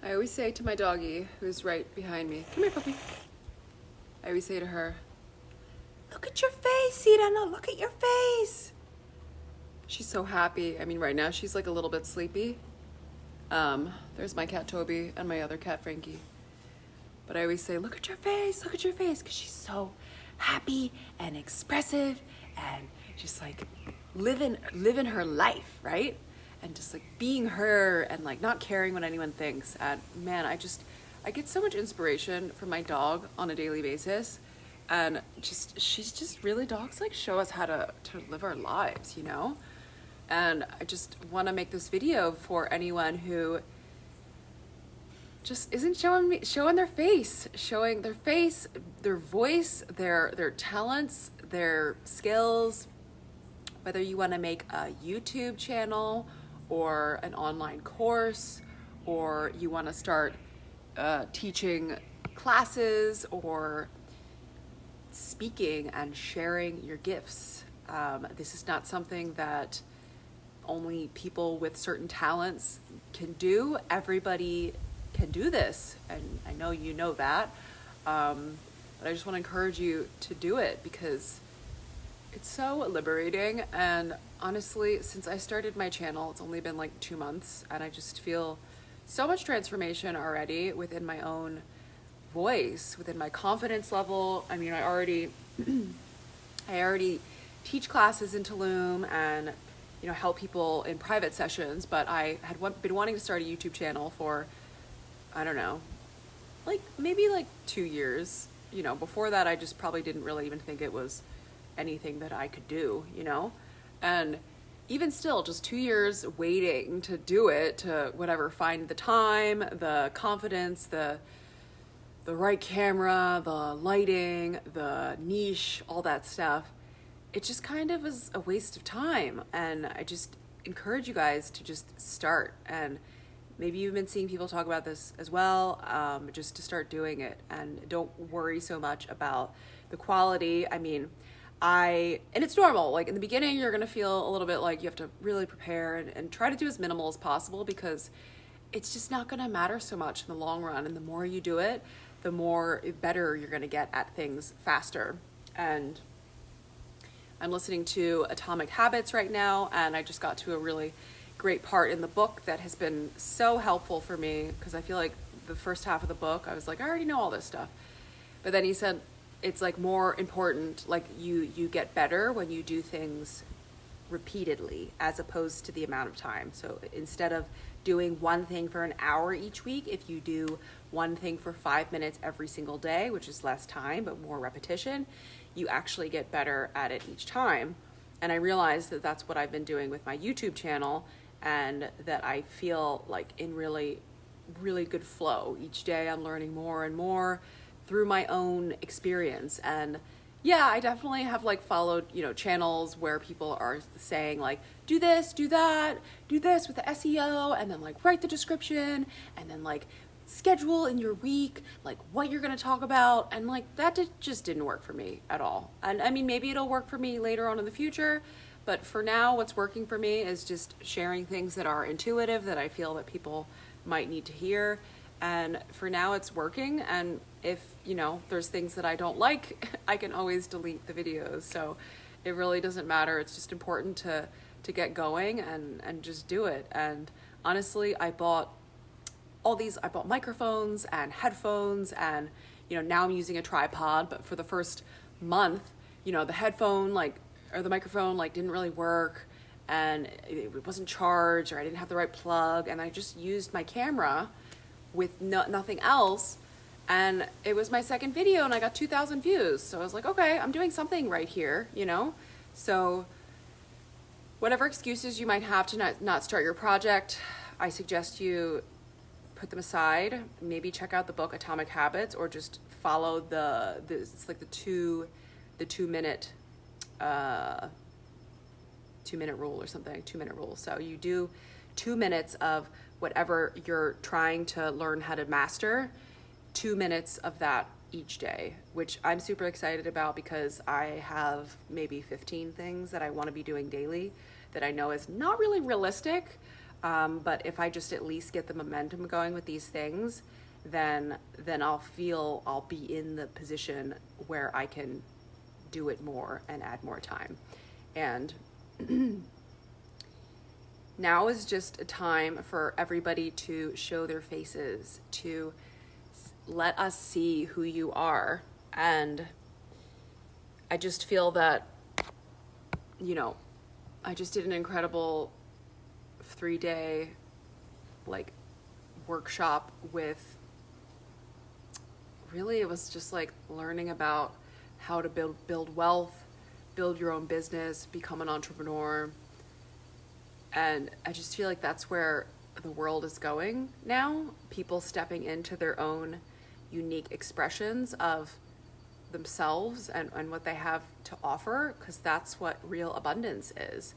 I always say to my doggie, who's right behind me, come here, puppy. I always say to her, look at your face, Sirena, look at your face. She's so happy. I mean, right now she's like a little bit sleepy. There's my cat Toby and my other cat Frankie. But I always say, look at your face, because she's so happy and expressive and just like living her life, right? And just like being her and like not caring what anyone thinks. And man, I get so much inspiration from my dog on a daily basis. And she's just really, dogs like show us how to live our lives, you know? And I just want to make this video for anyone who just isn't showing their face, their voice, their talents, their skills. Whether you want to make a YouTube channel or an online course, or you want to start teaching classes or speaking and sharing your gifts. This is not something that only people with certain talents can do. Everybody can do this, and I know you know that, but I just want to encourage you to do it because it's so liberating. And honestly, since I started my channel, it's only been like 2 months, and I just feel so much transformation already within my own voice, within my confidence level. I mean, I already teach classes in Tulum and, you know, help people in private sessions, but I had been wanting to start a YouTube channel for, I don't know, like maybe like 2 years. You know, before that, I just probably didn't really even think it was anything that I could do, you know? And even still, just 2 years waiting to do it, to whatever, find the time, the confidence, the right camera, the lighting, the niche, all that stuff. It just kind of is a waste of time. And I just encourage you guys to just start. And maybe you've been seeing people talk about this as well, just to start doing it. And don't worry so much about the quality. I mean, and it's normal. Like in the beginning, you're going to feel a little bit like you have to really prepare and try to do as minimal as possible, because it's just not going to matter so much in the long run. And the more you do it, the more better you're going to get at things faster. And I'm listening to Atomic Habits right now, and I just got to a really great part in the book that has been so helpful for me, because I feel like the first half of the book, I was like, I already know all this stuff. But then he said, it's like more important, like you get better when you do things repeatedly as opposed to the amount of time. So instead of doing one thing for an hour each week, if you do one thing for 5 minutes every single day, which is less time but more repetition, you actually get better at it each time. And I realized that that's what I've been doing with my YouTube channel, and that I feel like in really, really good flow. Each day I'm learning more and more through my own experience. And yeah, I definitely have like followed, you know, channels where people are saying like, do this, do that, do this with the SEO, and then like write the description, and then like schedule in your week like what you're going to talk about. And like that just didn't work for me at all. And I mean, maybe it'll work for me later on in the future, but for now, what's working for me is just sharing things that are intuitive, that I feel that people might need to hear. And for now it's working. And if, you know, there's things that I don't like, I can always delete the videos. So it really doesn't matter. It's just important to get going and just do it. And honestly, I bought microphones and headphones, and, you know, now I'm using a tripod, but for the first month, you know, the microphone like didn't really work, and it wasn't charged, or I didn't have the right plug. And I just used my camera with nothing else, and it was my second video and I got 2,000 views. So I was like, okay, I'm doing something right here, you know? So whatever excuses you might have to not start your project, I suggest you put them aside. Maybe check out the book Atomic Habits, or just follow it's like the 2 minute 2 minute rule or something, 2 minute rule. So you do 2 minutes of whatever you're trying to learn how to master, 2 minutes of that each day, which I'm super excited about, because I have maybe 15 things that I want to be doing daily that I know is not really realistic. But if I just at least get the momentum going with these things, then I'll be in the position where I can do it more and add more time. And now is just a time for everybody to show their faces, to let us see who you are. And I just feel that, I just did an incredible 3-day workshop with, really it was just learning about how to build wealth, build your own business, become an entrepreneur. And I just feel like that's where the world is going now. People stepping into their own unique expressions of themselves and what they have to offer, because that's what real abundance is.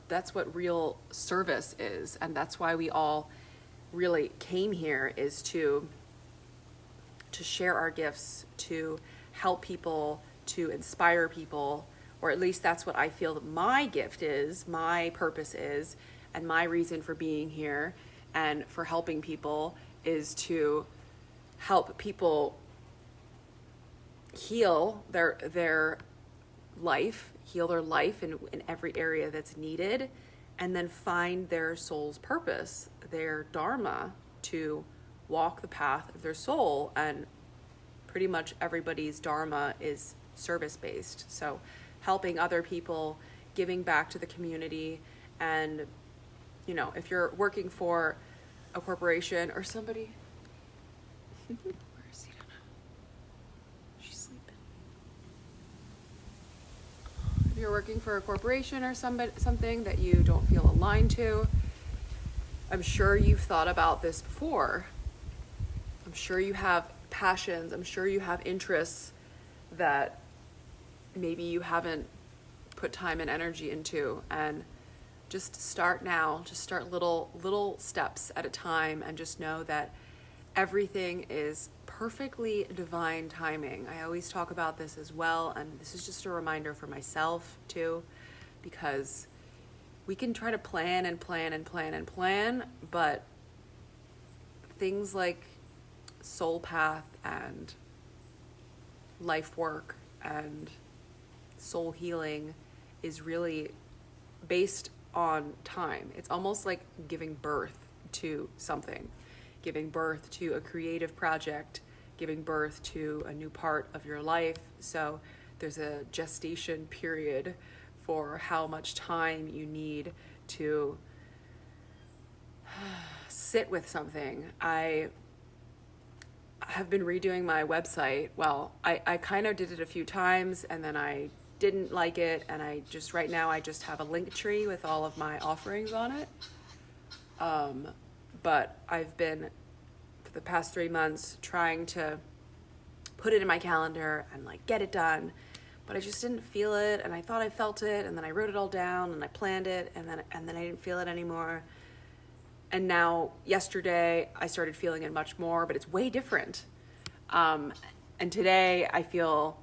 That's what real service is. And that's why we all really came here, is to share our gifts, to help people, to inspire people, or at least that's what I feel that my gift is, my purpose is, and my reason for being here and for helping people is to help people heal their life in every area that's needed, and then find their soul's purpose, their dharma, to walk the path of their soul. And pretty much everybody's dharma is service-based. So helping other people, giving back to the community. And, if you're working for a corporation or somebody, where is he? I don't know. She's sleeping. If you're working for a corporation or something that you don't feel aligned to, I'm sure you've thought about this before. I'm sure you have passions. I'm sure you have interests that maybe you haven't put time and energy into. And just start now. Just start little steps at a time, and just know that everything is perfectly divine timing. I always talk about this as well, and this is just a reminder for myself too, because we can try to plan and plan and plan and plan, but things like soul path and life work and soul healing is really based on time. It's almost like giving birth to something, giving birth to a creative project, giving birth to a new part of your life. So there's a gestation period for how much time you need to sit with something. I have been redoing my website. Well, I kind of did it a few times, and then I didn't like it, and right now I just have a link tree with all of my offerings on it. But I've been, for the past 3 months, trying to put it in my calendar and get it done, but I just didn't feel it, and I thought I felt it, and then I wrote it all down and I planned it, and then I didn't feel it anymore. And now yesterday I started feeling it much more, but it's way different. And today I feel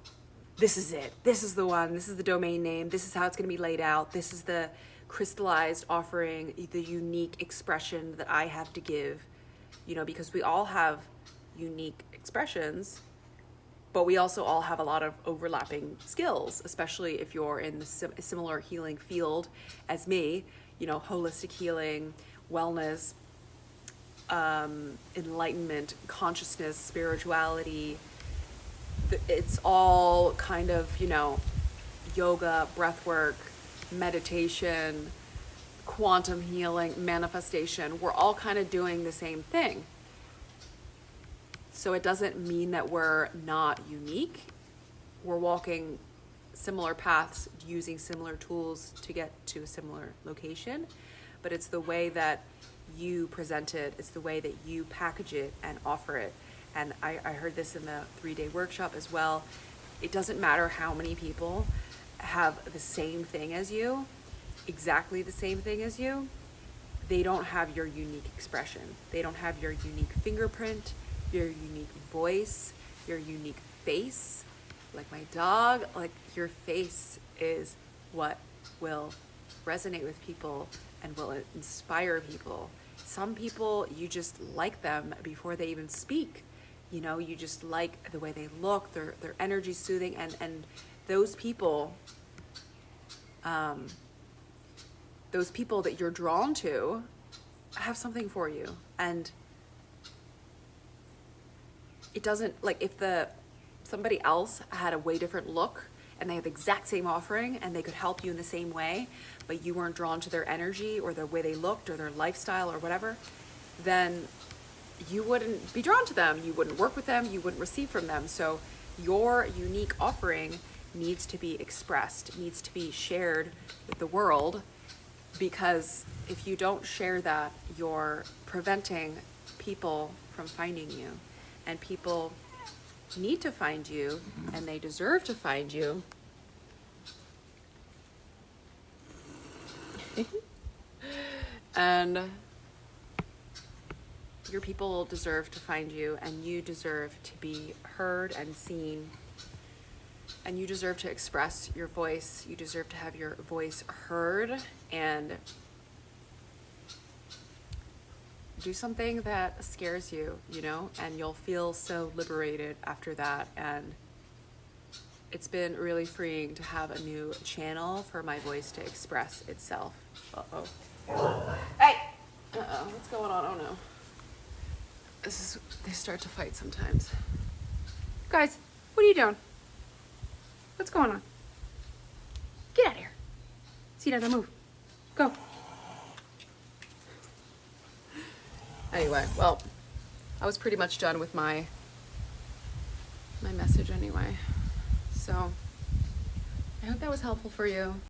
this is it. This is the one. This is the domain name. This is how it's going to be laid out. This is the crystallized offering, the unique expression that I have to give, because we all have unique expressions, but we also all have a lot of overlapping skills, especially if you're in the similar healing field as me, holistic healing, wellness, enlightenment, consciousness, spirituality. It's all kind of, yoga, breath work, meditation, quantum healing, manifestation. We're all kind of doing the same thing. So it doesn't mean that we're not unique. We're walking similar paths, using similar tools to get to a similar location. But it's the way that you present it, it's the way that you package it and offer it. And I heard this in the 3-day workshop as well. It doesn't matter how many people have the same thing as you, exactly the same thing as you. They don't have your unique expression. They don't have your unique fingerprint, your unique voice, your unique face. Like my dog, your face is what will resonate with people and will inspire people. Some people, you just like them before they even speak. You know, you just like the way they look, their energy's soothing, and those people that you're drawn to have something for you. And it doesn't, like, if somebody else had a way different look and they have the exact same offering and they could help you in the same way, but you weren't drawn to their energy or the way they looked or their lifestyle or whatever, then you wouldn't be drawn to them. You wouldn't work with them. You wouldn't receive from them. So your unique offering needs to be expressed, needs to be shared with the world, because if you don't share that, you're preventing people from finding you. And people need to find you, and they deserve to find you. And your people deserve to find you, and you deserve to be heard and seen, and you deserve to express your voice. You deserve to have your voice heard and do something that scares you, you know, and you'll feel so liberated after that. And it's been really freeing to have a new channel for my voice to express itself. Uh-oh. Hey! Uh-oh, what's going on? Oh no. They start to fight sometimes. Guys, what are you doing? What's going on? Get out of here. See, now, move. Go. Anyway, well, I was pretty much done with my message anyway. So I hope that was helpful for you.